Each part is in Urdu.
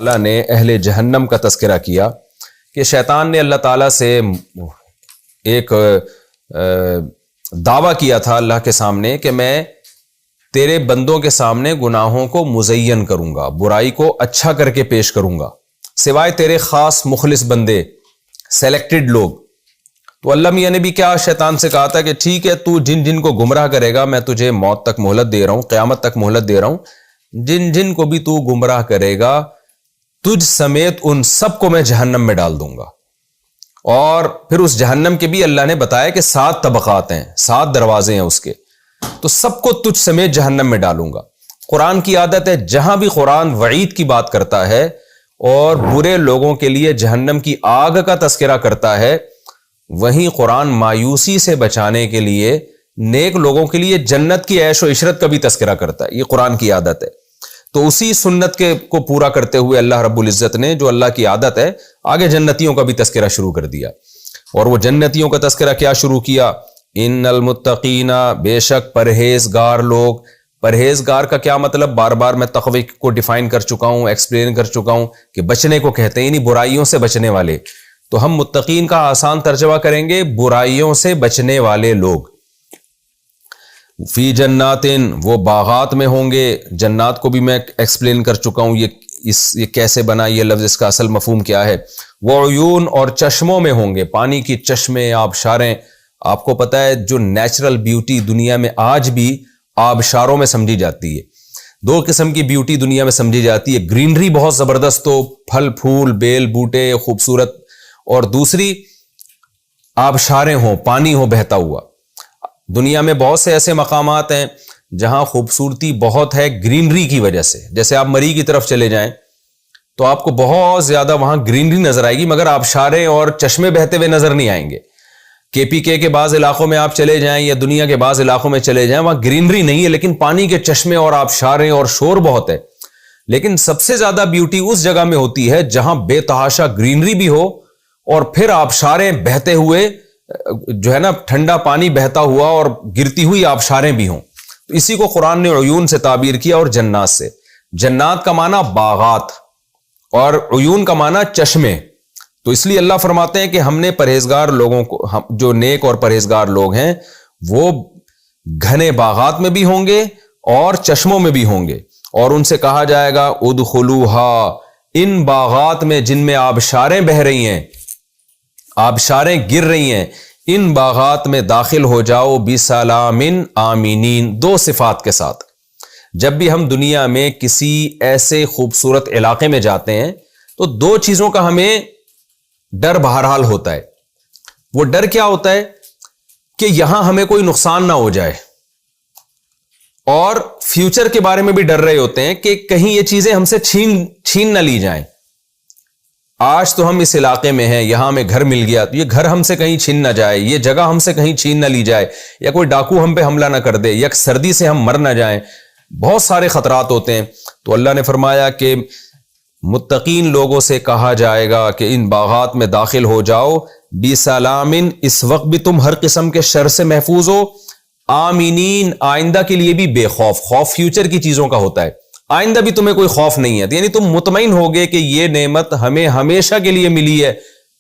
اللہ نے اہل جہنم کا تذکرہ کیا کہ شیطان نے اللہ تعالیٰ سے ایک دعویٰ کیا تھا اللہ کے سامنے کہ میں تیرے بندوں کے سامنے گناہوں کو مزین کروں گا، برائی کو اچھا کر کے پیش کروں گا، سوائے تیرے خاص مخلص بندے، سیلیکٹڈ لوگ۔ تو اللہ میاں نے بھی کیا شیطان سے کہا تھا کہ ٹھیک ہے، تو جن جن کو گمراہ کرے گا میں تجھے موت تک مہلت دے رہا ہوں، قیامت تک مہلت دے رہا ہوں، جن جن کو بھی تو گمراہ کرے گا تجھ سمیت ان سب کو میں جہنم میں ڈال دوں گا۔ اور پھر اس جہنم کے بھی اللہ نے بتایا کہ 7 طبقات ہیں، 7 دروازے ہیں اس کے، تو سب کو تجھ سمیت جہنم میں ڈالوں گا۔ قرآن کی عادت ہے جہاں بھی قرآن وعید کی بات کرتا ہے اور برے لوگوں کے لیے جہنم کی آگ کا تذکرہ کرتا ہے، وہیں قرآن مایوسی سے بچانے کے لیے نیک لوگوں کے لیے جنت کی عیش و عشرت کا بھی تذکرہ کرتا ہے۔ یہ قرآن کی عادت ہے۔ تو اسی سنت کو پورا کرتے ہوئے اللہ رب العزت نے، جو اللہ کی عادت ہے، آگے جنتیوں کا بھی تذکرہ شروع کر دیا۔ اور وہ جنتیوں کا تذکرہ کیا شروع کیا؟ ان المتقین، بے شک پرہیزگار لوگ۔ پرہیزگار کا کیا مطلب؟ بار بار میں تقوی کو ڈیفائن کر چکا ہوں، ایکسپلین کر چکا ہوں کہ بچنے کو کہتے ہیں، یعنی برائیوں سے بچنے والے۔ تو ہم متقین کا آسان ترجمہ کریں گے برائیوں سے بچنے والے لوگ۔ فی جناتن، وہ باغات میں ہوں گے۔ جنات کو بھی میں ایکسپلین کر چکا ہوں، یہ کیسے بنا، یہ لفظ اس کا اصل مفہوم کیا ہے۔ وہ عیون، اور چشموں میں ہوں گے، پانی کی چشمے، آبشاریں۔ آپ کو پتہ ہے جو نیچرل بیوٹی دنیا میں آج بھی آبشاروں میں سمجھی جاتی ہے۔ 2 قسم کی بیوٹی دنیا میں سمجھی جاتی ہے، گرینری بہت زبردست ہو، پھل پھول بیل بوٹے خوبصورت، اور دوسری آبشاریں ہوں، پانی ہو بہتا ہوا۔ دنیا میں بہت سے ایسے مقامات ہیں جہاں خوبصورتی بہت ہے گرینری کی وجہ سے۔ جیسے آپ مری کی طرف چلے جائیں تو آپ کو بہت زیادہ وہاں گرینری نظر آئے گی، مگر آبشاریں اور چشمے بہتے ہوئے نظر نہیں آئیں گے۔ KPK کے بعض علاقوں میں آپ چلے جائیں یا دنیا کے بعض علاقوں میں چلے جائیں، وہاں گرینری نہیں ہے لیکن پانی کے چشمے اور آبشاریں اور شور بہت ہے۔ لیکن سب سے زیادہ بیوٹی اس جگہ میں ہوتی ہے جہاں بے تحاشا گرینری بھی ہو اور پھر آبشاریں بہتے ہوئے، جو ہے نا، ٹھنڈا پانی بہتا ہوا اور گرتی ہوئی آبشاریں بھی ہوں۔ تو اسی کو قرآن نے عیون سے تعبیر کیا اور جنات سے۔ جنات کا معنی باغات اور عیون کا معنی چشمے۔ تو اس لیے اللہ فرماتے ہیں کہ ہم نے پرہیزگار لوگوں کو، جو نیک اور پرہیزگار لوگ ہیں، وہ گھنے باغات میں بھی ہوں گے اور چشموں میں بھی ہوں گے، اور ان سے کہا جائے گا ادخلوہا، ان باغات میں جن میں آبشاریں بہ رہی ہیں، آبشاریں گر رہی ہیں، ان باغات میں داخل ہو جاؤ بسلام آمینین، 2 صفات کے ساتھ۔ جب بھی ہم دنیا میں کسی ایسے خوبصورت علاقے میں جاتے ہیں تو 2 چیزوں کا ہمیں ڈر بہرحال ہوتا ہے۔ وہ ڈر کیا ہوتا ہے؟ کہ یہاں ہمیں کوئی نقصان نہ ہو جائے، اور فیوچر کے بارے میں بھی ڈر رہے ہوتے ہیں کہ کہیں یہ چیزیں ہم سے چھین نہ لی جائیں۔ آج تو ہم اس علاقے میں ہیں، یہاں ہمیں گھر مل گیا، تو یہ گھر ہم سے کہیں چھین نہ جائے، یہ جگہ ہم سے کہیں چھین نہ لی جائے، یا کوئی ڈاکو ہم پہ حملہ نہ کر دے، یا سردی سے ہم مر نہ جائیں۔ بہت سارے خطرات ہوتے ہیں۔ تو اللہ نے فرمایا کہ متقین لوگوں سے کہا جائے گا کہ ان باغات میں داخل ہو جاؤ بسلام، اس وقت بھی تم ہر قسم کے شر سے محفوظ ہو، آمینین، آئندہ کے لیے بھی بے خوف۔ خوف فیوچر کی چیزوں کا ہوتا ہے، آئندہ بھی تمہیں کوئی خوف نہیں ہے، یعنی تم مطمئن ہوگے کہ یہ نعمت ہمیں ہمیشہ کے لیے ملی ہے،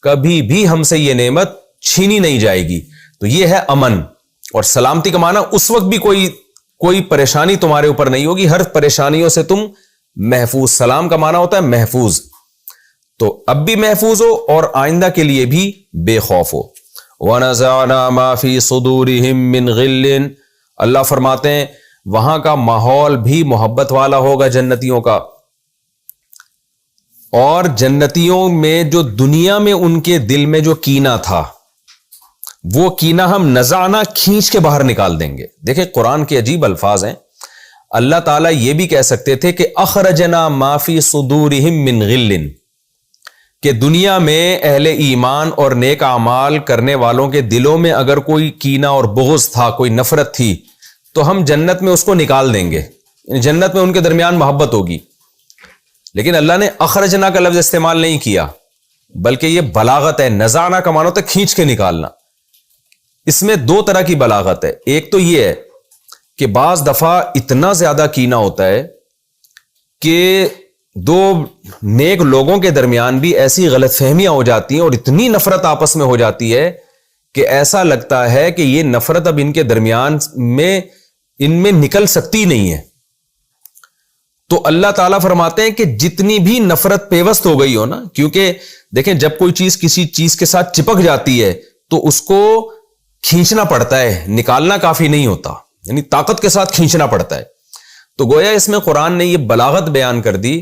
کبھی بھی ہم سے یہ نعمت چھینی نہیں جائے گی۔ تو یہ ہے امن اور سلامتی کا معنی، اس وقت بھی کوئی پریشانی تمہارے اوپر نہیں ہوگی، ہر پریشانیوں سے تم محفوظ۔ سلام کا معنی ہوتا ہے محفوظ، تو اب بھی محفوظ ہو اور آئندہ کے لیے بھی بے خوف ہو۔ وَنَزَعْنَا مَا فِي صُدُورِهِم مِّن غِلٍّ، اللہ فرماتے ہیں وہاں کا ماحول بھی محبت والا ہوگا جنتیوں کا، اور جنتیوں میں جو دنیا میں ان کے دل میں جو کینہ تھا، وہ کینہ ہم نزعنا، کھینچ کے باہر نکال دیں گے۔ دیکھیں قرآن کے عجیب الفاظ ہیں۔ اللہ تعالیٰ یہ بھی کہہ سکتے تھے کہ اخرجنا ما فی صدورہم من غل، کہ دنیا میں اہل ایمان اور نیک اعمال کرنے والوں کے دلوں میں اگر کوئی کینہ اور بغض تھا، کوئی نفرت تھی، تو ہم جنت میں اس کو نکال دیں گے، جنت میں ان کے درمیان محبت ہوگی۔ لیکن اللہ نے اخرجنا کا لفظ استعمال نہیں کیا، بلکہ یہ بلاغت ہے۔ نزعنا کا معنی ہوتا ہے کھینچ کے نکالنا۔ اس میں 2 طرح کی بلاغت ہے۔ ایک تو یہ ہے کہ بعض دفعہ اتنا زیادہ کینہ ہوتا ہے کہ دو نیک لوگوں کے درمیان بھی ایسی غلط فہمیاں ہو جاتی ہیں اور اتنی نفرت آپس میں ہو جاتی ہے کہ ایسا لگتا ہے کہ یہ نفرت اب ان کے درمیان میں ان میں نکل سکتی نہیں ہے. تو اللہ تعالیٰ فرماتے ہیں کہ جتنی بھی نفرت پیوست ہو گئی ہو نا، کیونکہ دیکھیں جب کوئی چیز کسی چیز کے ساتھ چپک جاتی ہے تو اس کو کھینچنا پڑتا ہے، نکالنا کافی نہیں ہوتا، یعنی طاقت کے ساتھ کھینچنا پڑتا ہے. تو گویا اس میں قرآن نے یہ بلاغت بیان کر دی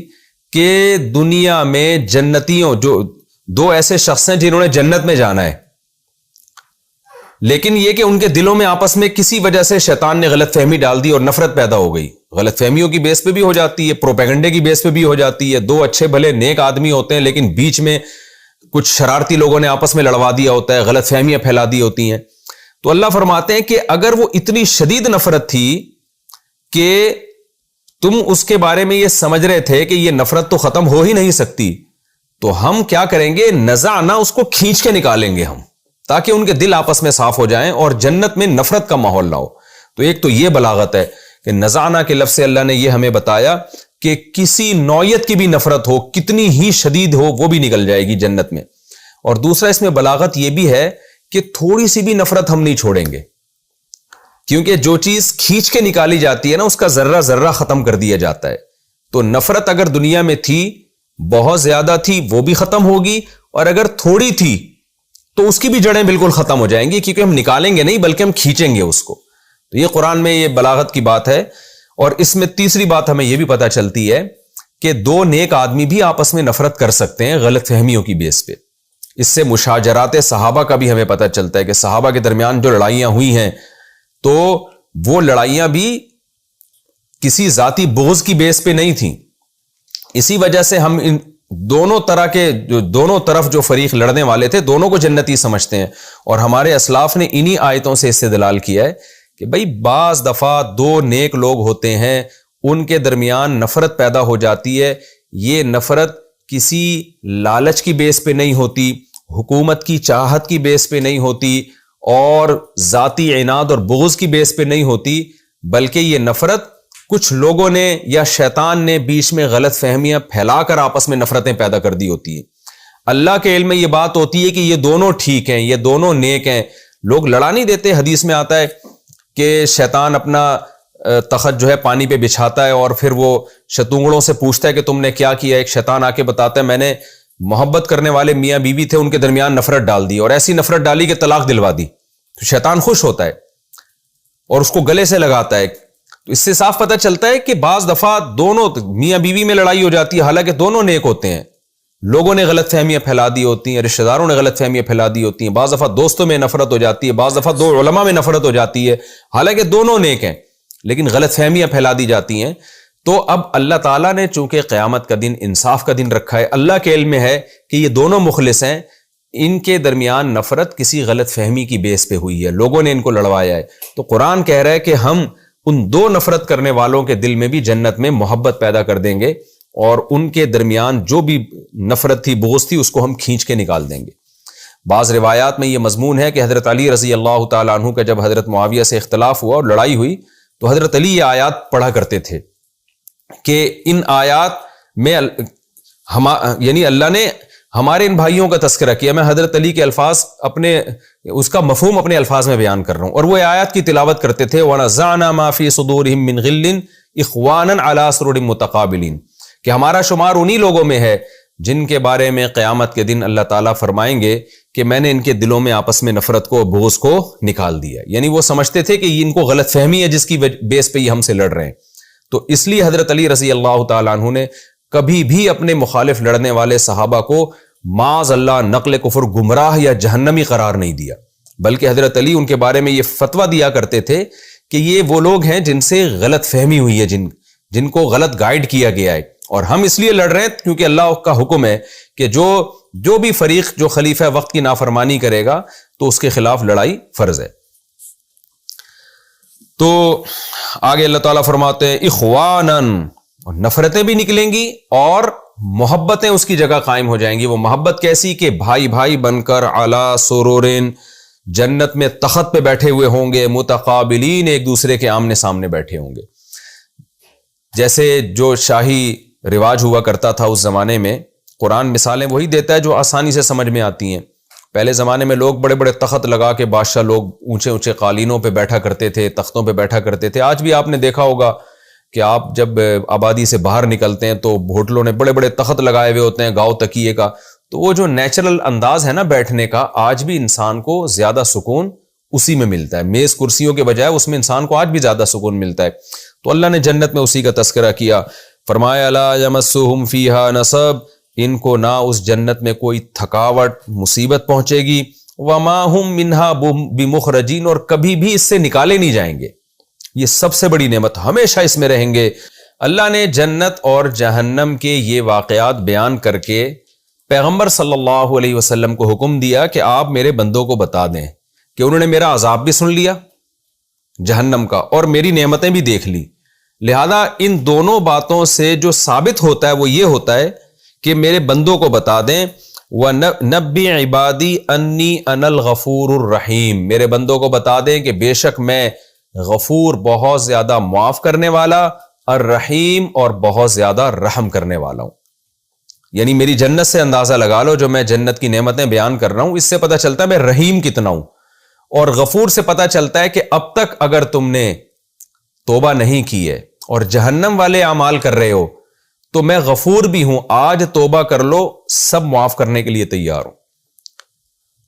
کہ دنیا میں جنتیوں، جو دو ایسے شخص ہیں جنہوں نے جنت میں جانا ہے، لیکن یہ کہ ان کے دلوں میں آپس میں کسی وجہ سے شیطان نے غلط فہمی ڈال دی اور نفرت پیدا ہو گئی. غلط فہمیوں کی بیس پہ بھی ہو جاتی ہے، پروپیگنڈے کی بیس پہ بھی ہو جاتی ہے. دو اچھے بھلے نیک آدمی ہوتے ہیں لیکن بیچ میں کچھ شرارتی لوگوں نے آپس میں لڑوا دیا ہوتا ہے، غلط فہمیاں پھیلا دی ہوتی ہیں. تو اللہ فرماتے ہیں کہ اگر وہ اتنی شدید نفرت تھی کہ تم اس کے بارے میں یہ سمجھ رہے تھے کہ یہ نفرت تو ختم ہو ہی نہیں سکتی، تو ہم کیا کریں گے، نزعنا، اس کو کھینچ کے نکالیں گے ہم، تاکہ ان کے دل آپس میں صاف ہو جائیں اور جنت میں نفرت کا ماحول نہ ہو. تو ایک تو یہ بلاغت ہے کہ نزعنا کے لفظ سے اللہ نے یہ ہمیں بتایا کہ کسی نوعیت کی بھی نفرت ہو، کتنی ہی شدید ہو، وہ بھی نکل جائے گی جنت میں. اور دوسرا اس میں بلاغت یہ بھی ہے کہ تھوڑی سی بھی نفرت ہم نہیں چھوڑیں گے، کیونکہ جو چیز کھینچ کے نکالی جاتی ہے نا، اس کا ذرہ ذرہ ختم کر دیا جاتا ہے. تو نفرت اگر دنیا میں تھی، بہت زیادہ تھی، وہ بھی ختم ہوگی، اور اگر تھوڑی تھی تو اس کی بھی جڑیں بالکل ختم ہو جائیں گی، کیونکہ ہم نکالیں گے نہیں بلکہ ہم کھینچیں گے اس کو. تو یہ قرآن میں یہ بلاغت کی بات ہے. اور اس میں تیسری بات ہمیں یہ بھی پتہ چلتی ہے کہ دو نیک آدمی بھی آپس میں نفرت کر سکتے ہیں غلط فہمیوں کی بیس پہ. اس سے مشاجرات صحابہ کا بھی ہمیں پتہ چلتا ہے کہ صحابہ کے درمیان جو لڑائیاں ہوئی ہیں تو وہ لڑائیاں بھی کسی ذاتی بغض کی بیس پہ نہیں تھیں. اسی وجہ سے ہم ان دونوں طرح کے دونوں طرف جو فریق لڑنے والے تھے دونوں کو جنتی سمجھتے ہیں. اور ہمارے اسلاف نے انہی آیتوں سے استدلال کیا ہے کہ بھئی بعض دفعہ دو نیک لوگ ہوتے ہیں، ان کے درمیان نفرت پیدا ہو جاتی ہے. یہ نفرت کسی لالچ کی بیس پہ نہیں ہوتی، حکومت کی چاہت کی بیس پہ نہیں ہوتی، اور ذاتی عناد اور بغض کی بیس پہ نہیں ہوتی، بلکہ یہ نفرت کچھ لوگوں نے یا شیطان نے بیچ میں غلط فہمیاں پھیلا کر آپس میں نفرتیں پیدا کر دی ہوتی ہیں. اللہ کے علم میں یہ بات ہوتی ہے کہ یہ دونوں ٹھیک ہیں، یہ دونوں نیک ہیں. لوگ لڑا نہیں دیتے. حدیث میں آتا ہے کہ شیطان اپنا تخت جو ہے پانی پہ بچھاتا ہے اور پھر وہ شتونگڑوں سے پوچھتا ہے کہ تم نے کیا کیا. ایک شیطان آ کے بتاتا ہے میں نے محبت کرنے والے میاں بیوی تھے، ان کے درمیان نفرت ڈال دی، اور ایسی نفرت ڈالی کہ طلاق دلوا دی. تو شیطان خوش ہوتا ہے اور اس کو گلے سے لگاتا ہے. تو اس سے صاف پتہ چلتا ہے کہ بعض دفعہ دونوں میاں بیوی میں لڑائی ہو جاتی ہے، حالانکہ دونوں نیک ہوتے ہیں. لوگوں نے غلط فہمیاں پھیلا دی ہوتی ہیں، رشتہ داروں نے غلط فہمیاں پھیلا دی ہوتی ہیں، بعض دفعہ دوستوں میں نفرت ہو جاتی ہے، بعض دفعہ دو علماء میں نفرت ہو جاتی ہے، حالانکہ دونوں نیک ہیں لیکن غلط فہمیاں پھیلا دی جاتی ہیں. تو اب اللہ تعالیٰ نے چونکہ قیامت کا دن انصاف کا دن رکھا ہے، اللہ کے علم میں ہے کہ یہ دونوں مخلص ہیں، ان کے درمیان نفرت کسی غلط فہمی کی بیس پہ ہوئی ہے، لوگوں نے ان کو لڑوایا ہے. تو قرآن کہہ رہا ہے کہ ہم ان دو نفرت کرنے والوں کے دل میں بھی جنت میں محبت پیدا کر دیں گے، اور ان کے درمیان جو بھی نفرت تھی، بغض تھی، اس کو ہم کھینچ کے نکال دیں گے. بعض روایات میں یہ مضمون ہے کہ حضرت علی رضی اللہ تعالیٰ عنہ کا جب حضرت معاویہ سے اختلاف ہوا اور لڑائی ہوئی تو حضرت علی یہ آیات پڑھا کرتے تھے کہ ان آیات میں یعنی اللہ نے ہمارے ان بھائیوں کا تذکرہ کیا. میں حضرت علی کے الفاظ اس کا مفہوم اپنے الفاظ میں بیان کر رہا ہوں. اور وہ آیات کی تلاوت کرتے تھے وَنَزَعْنَا مَا فِي صُدُورِهِم مِّن غِلٍّ إِخْوَانًا عَلَىٰ سُرُرٍ مُتَقَابِلِينَ، کہ ہمارا شمار انہی لوگوں میں ہے جن کے بارے میں قیامت کے دن اللہ تعالیٰ فرمائیں گے کہ میں نے ان کے دلوں میں آپس میں نفرت کو، بغض کو نکال دیا. یعنی وہ سمجھتے تھے کہ ان کو غلط فہمی ہے جس کی بیس پہ یہ ہم سے لڑ رہے ہیں. تو اس لیے حضرت علی رضی اللہ تعالیٰ عنہ نے کبھی بھی اپنے مخالف لڑنے والے صحابہ کو معاذ اللہ نقل کفر، گمراہ یا جہنمی قرار نہیں دیا، بلکہ حضرت علی ان کے بارے میں یہ فتویٰ دیا کرتے تھے کہ یہ وہ لوگ ہیں جن سے غلط فہمی ہوئی ہے، جن کو غلط گائیڈ کیا گیا ہے، اور ہم اس لیے لڑ رہے ہیں کیونکہ اللہ کا حکم ہے کہ جو بھی فریق جو خلیفہ وقت کی نافرمانی کرے گا تو اس کے خلاف لڑائی فرض ہے. تو آگے اللہ تعالیٰ فرماتے ہیں اخواناً، نفرتیں بھی نکلیں گی اور محبتیں اس کی جگہ قائم ہو جائیں گی. وہ محبت کیسی کہ بھائی بھائی بن کر علی سرورین، جنت میں تخت پہ بیٹھے ہوئے ہوں گے، متقابلین، ایک دوسرے کے آمنے سامنے بیٹھے ہوں گے. جیسے جو شاہی رواج ہوا کرتا تھا اس زمانے میں. قرآن مثالیں وہی دیتا ہے جو آسانی سے سمجھ میں آتی ہیں. پہلے زمانے میں لوگ بڑے بڑے تخت لگا کے، بادشاہ لوگ اونچے اونچے قالینوں پہ بیٹھا کرتے تھے، تختوں پہ بیٹھا کرتے تھے. آج بھی آپ نے دیکھا ہوگا کہ آپ جب آبادی سے باہر نکلتے ہیں تو ہوٹلوں نے بڑے بڑے تخت لگائے ہوئے ہوتے ہیں گاؤ تکیے کا. تو وہ جو نیچرل انداز ہے نا بیٹھنے کا، آج بھی انسان کو زیادہ سکون اسی میں ملتا ہے. میز کرسیوں کے بجائے اس میں انسان کو آج بھی زیادہ سکون ملتا ہے. تو اللہ نے جنت میں اسی کا تذکرہ کیا. فرمایا لا یمسہم فیہا نصب، ان کو نہ اس جنت میں کوئی تھکاوٹ مصیبت پہنچے گی. وما ہم منہا بمخرجین، اور کبھی بھی اس سے نکالے نہیں جائیں گے. یہ سب سے بڑی نعمت، ہمیشہ اس میں رہیں گے. اللہ نے جنت اور جہنم کے یہ واقعات بیان کر کے پیغمبر صلی اللہ علیہ وسلم کو حکم دیا کہ آپ میرے بندوں کو بتا دیں کہ انہوں نے میرا عذاب بھی سن لیا جہنم کا اور میری نعمتیں بھی دیکھ لی. لہذا ان دونوں باتوں سے جو ثابت ہوتا ہے وہ یہ ہوتا ہے کہ میرے بندوں کو بتا دیں وَنَبِّ عِبَادِي أَنِّي أَنَا الْغَفُورُ الرَّحِيمُ، میرے بندوں کو بتا دیں کہ بے شک میں غفور بہت زیادہ معاف کرنے والا، الرحیم اور بہت زیادہ رحم کرنے والا ہوں. یعنی میری جنت سے اندازہ لگا لو، جو میں جنت کی نعمتیں بیان کر رہا ہوں اس سے پتہ چلتا ہے میں رحیم کتنا ہوں، اور غفور سے پتہ چلتا ہے کہ اب تک اگر تم نے توبہ نہیں کی ہے اور جہنم والے اعمال کر رہے ہو تو میں غفور بھی ہوں، آج توبہ کر لو، سب معاف کرنے کے لیے تیار ہوں.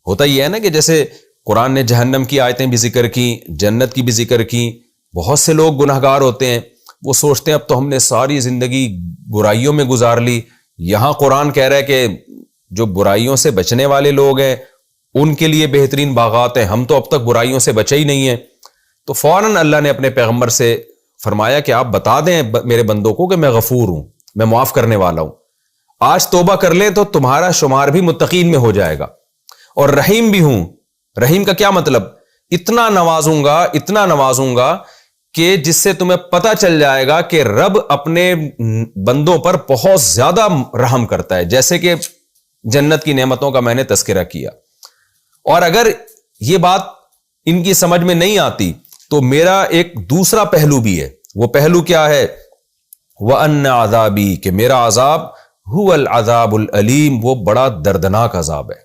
ہوتا یہ ہے نا کہ جیسے قرآن نے جہنم کی آیتیں بھی ذکر کی، جنت کی بھی ذکر کی. بہت سے لوگ گناہگار ہوتے ہیں، وہ سوچتے ہیں اب تو ہم نے ساری زندگی برائیوں میں گزار لی. یہاں قرآن کہہ رہا ہے کہ جو برائیوں سے بچنے والے لوگ ہیں ان کے لیے بہترین باغات ہیں، ہم تو اب تک برائیوں سے بچے ہی نہیں ہیں. تو فوراً اللہ نے اپنے پیغمبر سے فرمایا کہ آپ بتا دیں میرے بندوں کو کہ میں غفور ہوں، میں معاف کرنے والا ہوں. آج توبہ کر لیں تو تمہارا شمار بھی متقین میں ہو جائے گا. اور رحیم بھی ہوں. رحیم کا کیا مطلب؟ اتنا نوازوں گا کہ جس سے تمہیں پتہ چل جائے گا کہ رب اپنے بندوں پر بہت زیادہ رحم کرتا ہے، جیسے کہ جنت کی نعمتوں کا میں نے تذکرہ کیا. اور اگر یہ بات ان کی سمجھ میں نہیں آتی تو میرا ایک دوسرا پہلو بھی ہے. وہ پہلو کیا ہے؟ وَأَنَّ عَذَابِي، کہ میرا عذاب هُوَ الْعَذَابُ الْأَلِيمُ، وہ بڑا دردناک عذاب ہے.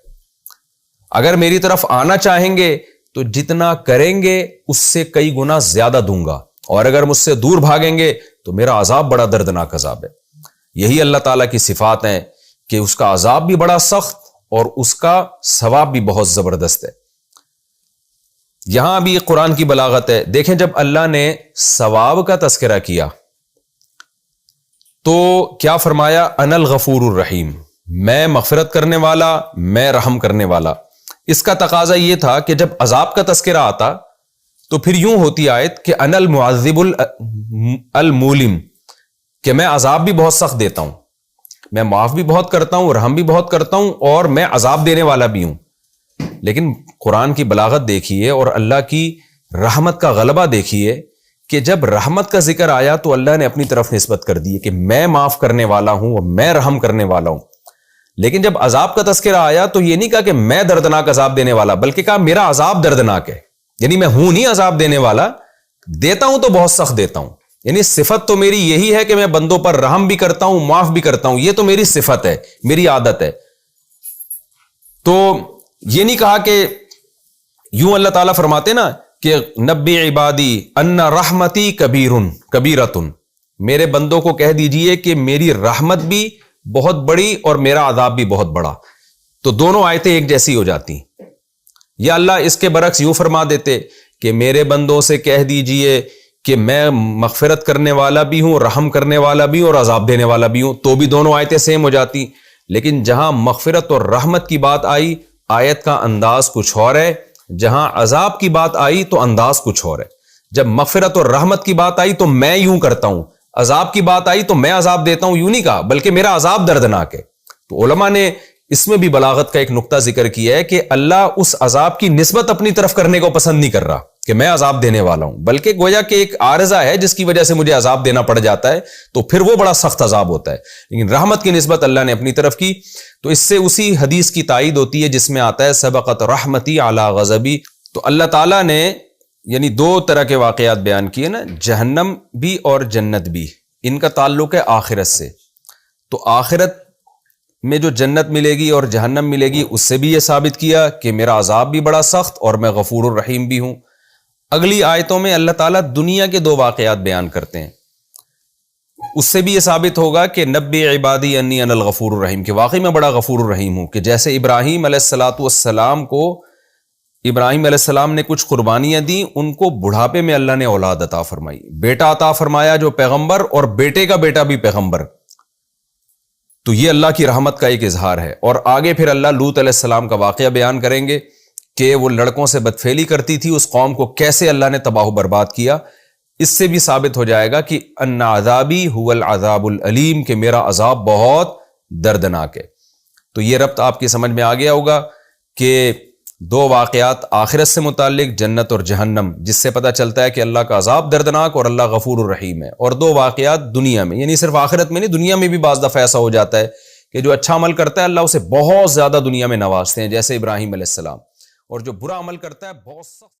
اگر میری طرف آنا چاہیں گے تو جتنا کریں گے اس سے کئی گنا زیادہ دوں گا، اور اگر مجھ سے دور بھاگیں گے تو میرا عذاب بڑا دردناک عذاب ہے. یہی اللہ تعالیٰ کی صفات ہیں کہ اس کا عذاب بھی بڑا سخت اور اس کا ثواب بھی بہت زبردست ہے. یہاں بھی قرآن کی بلاغت ہے. دیکھیں جب اللہ نے ثواب کا تذکرہ کیا تو کیا فرمایا؟ انا الغفور الرحیم، میں مغفرت کرنے والا، میں رحم کرنے والا. اس کا تقاضا یہ تھا کہ جب عذاب کا تذکرہ آتا تو پھر یوں ہوتی آیت کہ انا المعذب المولم، کہ میں عذاب بھی بہت سخت دیتا ہوں، میں معاف بھی بہت کرتا ہوں، رحم بھی بہت کرتا ہوں، اور میں عذاب دینے والا بھی ہوں. لیکن قرآن کی بلاغت دیکھیے اور اللہ کی رحمت کا غلبہ دیکھیے کہ جب رحمت کا ذکر آیا تو اللہ نے اپنی طرف نسبت کر دی کہ میں معاف کرنے والا ہوں اور میں رحم کرنے والا ہوں. لیکن جب عذاب کا تذکرہ آیا تو یہ نہیں کہا کہ میں دردناک عذاب دینے والا، بلکہ کہا میرا عذاب دردناک ہے. یعنی میں ہوں نہیں عذاب دینے والا، دیتا ہوں تو بہت سخت دیتا ہوں. یعنی صفت تو میری یہی ہے کہ میں بندوں پر رحم بھی کرتا ہوں، معاف بھی کرتا ہوں، یہ تو میری صفت ہے، میری عادت ہے. تو یہ نہیں کہا کہ یوں اللہ تعالیٰ فرماتے نا کہ نبی عبادی ان رحمتی کبیرتن، میرے بندوں کو کہہ دیجئے کہ میری رحمت بھی بہت بڑی اور میرا عذاب بھی بہت بڑا. تو دونوں آیتیں ایک جیسی ہو جاتی. یا اللہ اس کے برعکس یوں فرما دیتے کہ میرے بندوں سے کہہ دیجئے کہ میں مغفرت کرنے والا بھی ہوں، رحم کرنے والا بھی ہوں اور عذاب دینے والا بھی ہوں، تو بھی دونوں آیتیں سیم ہو جاتی. لیکن جہاں مغفرت اور رحمت کی بات آئی آیت کا انداز کچھ اور ہے، جہاں عذاب کی بات آئی تو انداز کچھ اور ہے. جب مغفرت اور رحمت کی بات آئی تو میں یوں کرتا ہوں، عذاب کی بات آئی تو میں عذاب دیتا ہوں، یوں نہیں کہا بلکہ میرا عذاب دردناک ہے. تو علماء نے اس میں بھی بلاغت کا ایک نقطہ ذکر کیا ہے کہ اللہ اس عذاب کی نسبت اپنی طرف کرنے کو پسند نہیں کر رہا کہ میں عذاب دینے والا ہوں، بلکہ گویا کہ ایک عارضہ ہے جس کی وجہ سے مجھے عذاب دینا پڑ جاتا ہے، تو پھر وہ بڑا سخت عذاب ہوتا ہے. لیکن رحمت کی نسبت اللہ نے اپنی طرف کی. تو اس سے اسی حدیث کی تائید ہوتی ہے جس میں آتا ہے سبقت رحمتی علی غضبی. تو اللہ تعالیٰ نے یعنی دو طرح کے واقعات بیان کیے نا، جہنم بھی اور جنت بھی، ان کا تعلق ہے آخرت سے. تو آخرت میں جو جنت ملے گی اور جہنم ملے گی اس سے بھی یہ ثابت کیا کہ میرا عذاب بھی بڑا سخت اور میں غفور الرحیم بھی ہوں۔ اگلی آیتوں میں اللہ تعالیٰ دنیا کے 2 واقعات بیان کرتے ہیں، اس سے بھی یہ ثابت ہوگا کہ نبی عبادی انی انا الغفور الرحیم، کہ واقعی میں بڑا غفور الرحیم ہوں، کہ جیسے ابراہیم علیہ السلام کو ابراہیم علیہ السلام نے کچھ قربانیاں دیں، ان کو بڑھاپے میں اللہ نے اولاد عطا فرمائی، بیٹا عطا فرمایا جو پیغمبر، اور بیٹے کا بیٹا بھی پیغمبر، تو یہ اللہ کی رحمت کا ایک اظہار ہے۔ اور آگے پھر اللہ لوط علیہ السلام کا واقعہ بیان کریں گے کہ وہ لڑکوں سے بدفعلی کرتی تھی، اس قوم کو کیسے اللہ نے تباہ و برباد کیا۔ اس سے بھی ثابت ہو جائے گا کہ ان عذابی هو العذاب العلیم، کہ میرا عذاب بہت دردناک ہے۔ تو یہ ربط آپ کی سمجھ میں آ گیا ہوگا کہ 2 واقعات آخرت سے متعلق، جنت اور جہنم، جس سے پتہ چلتا ہے کہ اللہ کا عذاب دردناک اور اللہ غفور الرحیم ہے، اور 2 واقعات دنیا میں، یعنی صرف آخرت میں نہیں، دنیا میں بھی بعض دفعہ ایسا ہو جاتا ہے کہ جو اچھا عمل کرتا ہے اللہ اسے بہت زیادہ دنیا میں نوازتے ہیں، جیسے ابراہیم علیہ السلام، اور جو برا عمل کرتا ہے بہت سخت